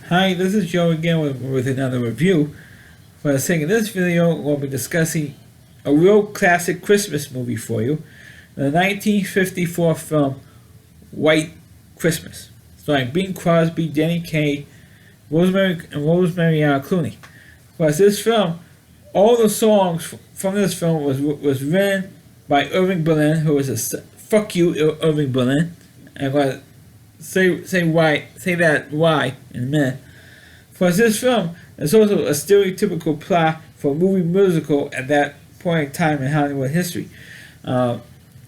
Hi, this is Joe again with another review. For the sake of this video, we'll be discussing a real classic Christmas movie for you, the 1954 film White Christmas, starring Bing Crosby, Danny Kaye, Rosemary Clooney. Plus, this film, all the songs from this film was written by Irving Berlin, who was a fuck you, Irving Berlin. And I'm gonna say that why in a minute. For this film, it's also a stereotypical plot for a movie musical at that point in time in Hollywood history. What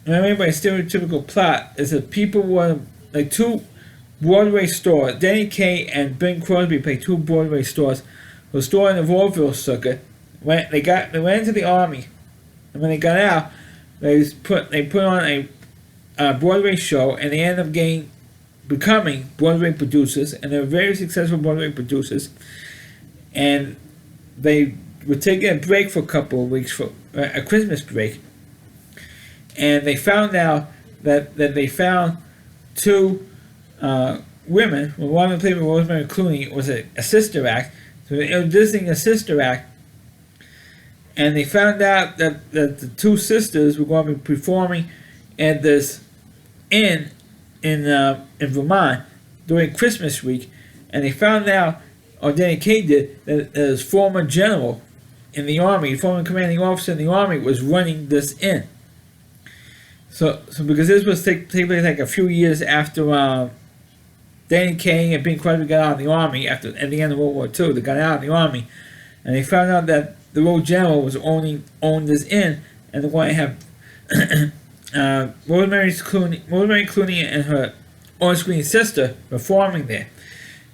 I mean by stereotypical plot is that people were like two Broadway stars. Danny Kaye and Bing Crosby played two Broadway stars who starred in the vaudeville circuit. When they went into the army, and when they got out, they put on a Broadway show, and they ended up becoming Broadway producers, and they were very successful Broadway producers. And they were taking a break for a couple of weeks for a Christmas break, and they found out that they found two women. Well, one of them played with Rosemary Clooney was a sister act, so they were visiting a sister act, and they found out that the two sisters were going to be performing at this inn in Vermont during Christmas week, and they found out, or Danny Kaye did, that his former general in the army, former commanding officer in the army, was running this inn. So because this was take place like a few years after Danny Kaye and Bing Crosby got out of the army at the end of World War II, they got out of the army, and they found out that the old general was owned this inn, and they're going to have Rosemary Clooney and her on-screen sister performing there.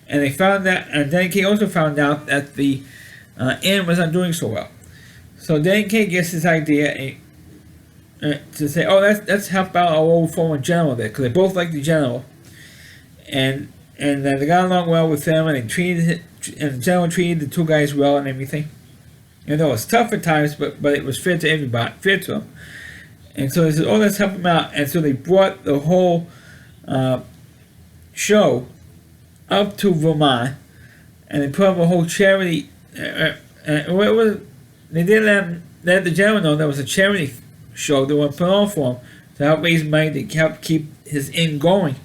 And they found that, and Danny Kaye also found out that the inn was not doing so well. So Danny Kaye gets this idea to say, "Oh, let's help out our old former general there," because they both like the general, and they got along well with them, and the general treated the two guys well and everything. You know, it was tough at times, but it was fair to everybody, fair to them. And so they said, "Oh, let's help them out." And so they brought the whole show up to Vermont, and they put up a whole charity. They didn't let the general know there was a charity show they were put on for him to help raise money to help keep his inn going.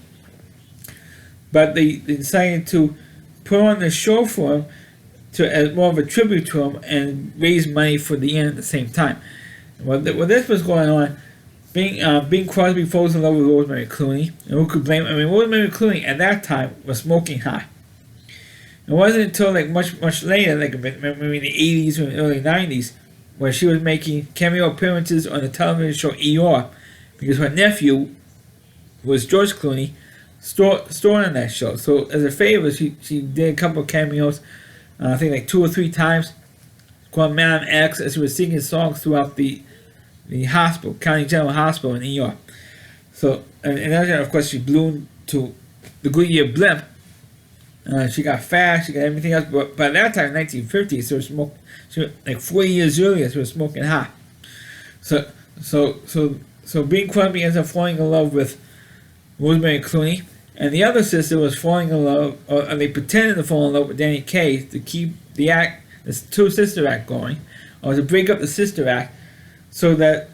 But they decided to put on the show for him as more of a tribute to him and raise money for the inn at the same time. Well, this was going on, Bing Crosby falls in love with Rosemary Clooney, and who could blame? I mean, Rosemary Clooney at that time was smoking hot. It wasn't until like much later, like maybe in the 80s or early 90s, where she was making cameo appearances on the television show ER, because her nephew was George Clooney, starring in that show. So as a favor, she did a couple of cameos, I think like 2 or 3 times, called Madam X, as she was singing songs throughout the hospital, County General Hospital in New York. So, and then of course she blew to the Goodyear blimp. She got fat, she got everything else, but by that time, 1950s, she was like 40 years earlier, she was smoking hot. So Bing Crosby ends up falling in love with Rosemary Clooney, and the other sister was falling in love, or they pretended to fall in love with Danny Kaye to keep this two sister act going, or to break up the sister act, so that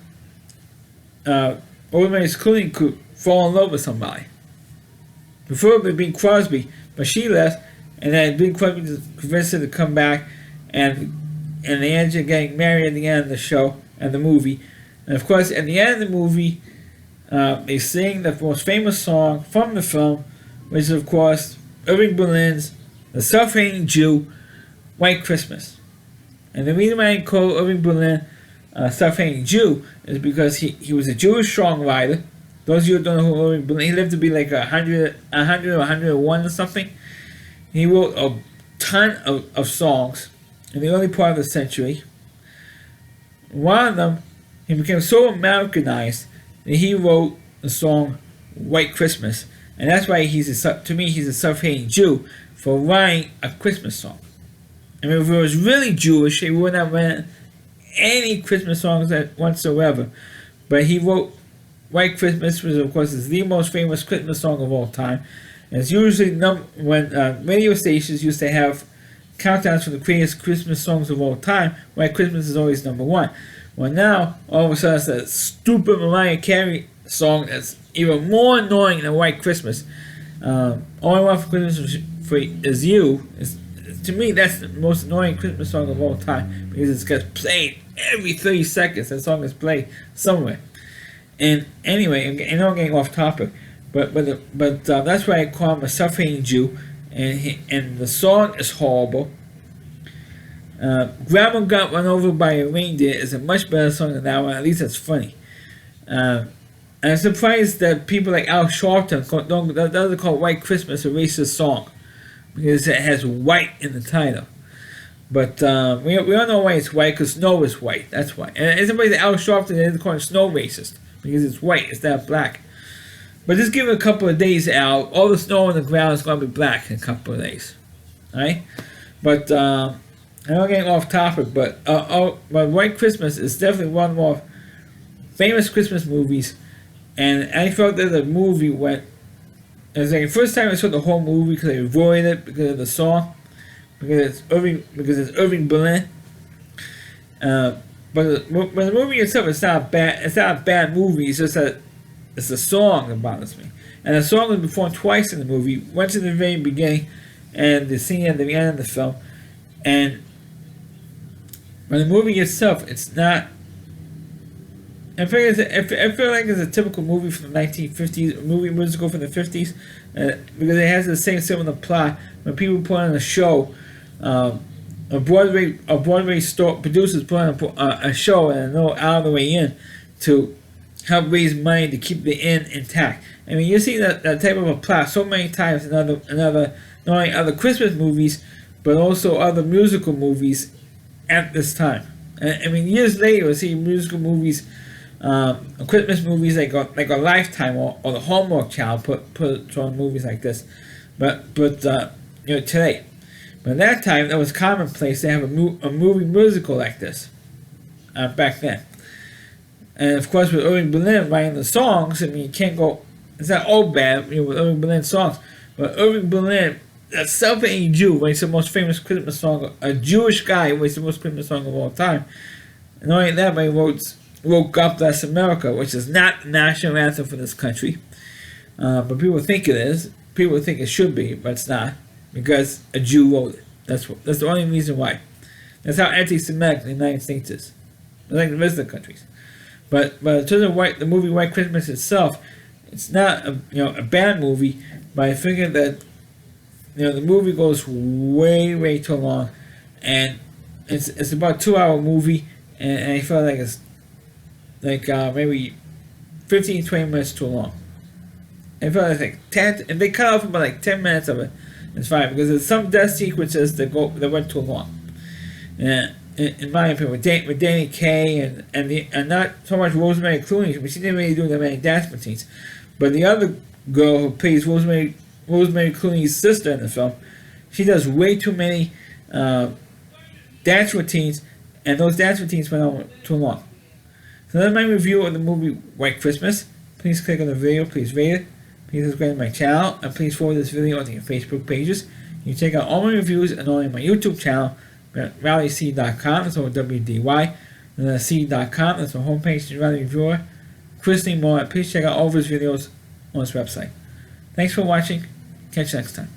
Rosemary Clooney could fall in love with somebody. Preferably Bing Crosby, but she left, and then Bing Crosby convinced her to come back, and they ended up getting married at the end of the show and the movie. And of course, at the end of the movie, they sing the most famous song from the film, which is of course Irving Berlin's "The Self-Hating Jew," "White Christmas." And the reason why I call Irving Berlin Self-Hating Jew is because he was a Jewish songwriter. Those of you who don't know who Irving Berlin, he lived to be like 100 or 101 or something. He wrote a ton of songs in the early part of the century. One of them, he became so Americanized that he wrote the song "White Christmas," and that's why he's a self-hating Jew for writing a Christmas song. I mean, if he was really Jewish, he wouldn't have written any Christmas songs whatsoever. But he wrote "White Christmas," which of course is the most famous Christmas song of all time. And it's usually when radio stations used to have countdowns for the greatest Christmas songs of all time. White Christmas is always number one. Well, now all of a sudden it's that stupid Mariah Carey song that's even more annoying than White Christmas. All I Want for Christmas is You. To me, that's the most annoying Christmas song of all time because it gets played every 30 seconds. That song is played somewhere. And anyway, I know I'm getting off topic, but that's why I call him a suffering Jew, and the song is horrible. Grandma Got Run Over by a Reindeer is a much better song than that one. At least it's funny. And I'm surprised that people like Al Sharpton doesn't call White Christmas a racist song because it has white in the title. But we all know why it's white, because snow is white. That's why. And it's surprised that Al Sharpton didn't call it snow racist because it's white. It's not black. But just give it a couple of days, Al. All the snow on the ground is going to be black in a couple of days. Alright? But I'm not getting off topic, but White Christmas is definitely one of the more famous Christmas movies. And I felt that the movie went... It was like the first time I saw the whole movie because I avoided it because of the song. Because it's Irving Berlin. But the movie itself, it's not a bad movie. It's just that it's the song that bothers me. And the song was performed twice in the movie. Once in the very beginning, and the scene at the end of the film. And but the movie itself, it's not. I feel like it's a typical movie from the 1950s, a movie musical from the 50s, because it has the same similar plot. When people put on a show, a Broadway producers put on a show and know out of the way in to help raise money to keep the inn intact. I mean, you see that type of a plot so many times in other not only other Christmas movies, but also other musical movies at this time. I mean, years later, we'll see musical movies, Christmas movies like a Lifetime or the Hallmark Channel put on movies like this. But today. But at that time, that was commonplace to have a movie musical like this. Back then. And of course, with Irving Berlin writing the songs, I mean, you can't go. It's not all bad, with Irving Berlin songs. But Irving Berlin, that self-hating Jew, writes the most famous Christmas song. A Jewish guy writes the most famous song of all time. And not only that, but he wrote "God Bless America," which is not the national anthem for this country. But people think it is. People think it should be, but it's not, because a Jew wrote it. That's the only reason why. That's how anti-Semitic the United States is, like the rest of the countries. But in terms of the movie White Christmas itself, it's not a bad movie. But I figure that the movie goes way too long, and it's about a 2-hour movie, and I feel like it's like maybe 15-20 minutes too long. I feel like 10, and they cut off about 10 minutes of it. It's fine, because there's some death sequences that went too long. And in my opinion, with Danny Kaye and not so much Rosemary Clooney, but she didn't really do that many dance routines. But the other girl who plays Rosemary Clooney's sister in the film, she does way too many dance routines, and those dance routines went on too long. So that's my review of the movie White Christmas. Please click on the video, please rate it, please subscribe to my channel, and please forward this video onto your Facebook pages. You can check out all my reviews and only my YouTube channel, RallyC.com, that's over WDY, and then C.com, that's my homepage to Rally Reviewer. Christine Moore, please check out all of his videos on his website. Thanks for watching. Catch you next time.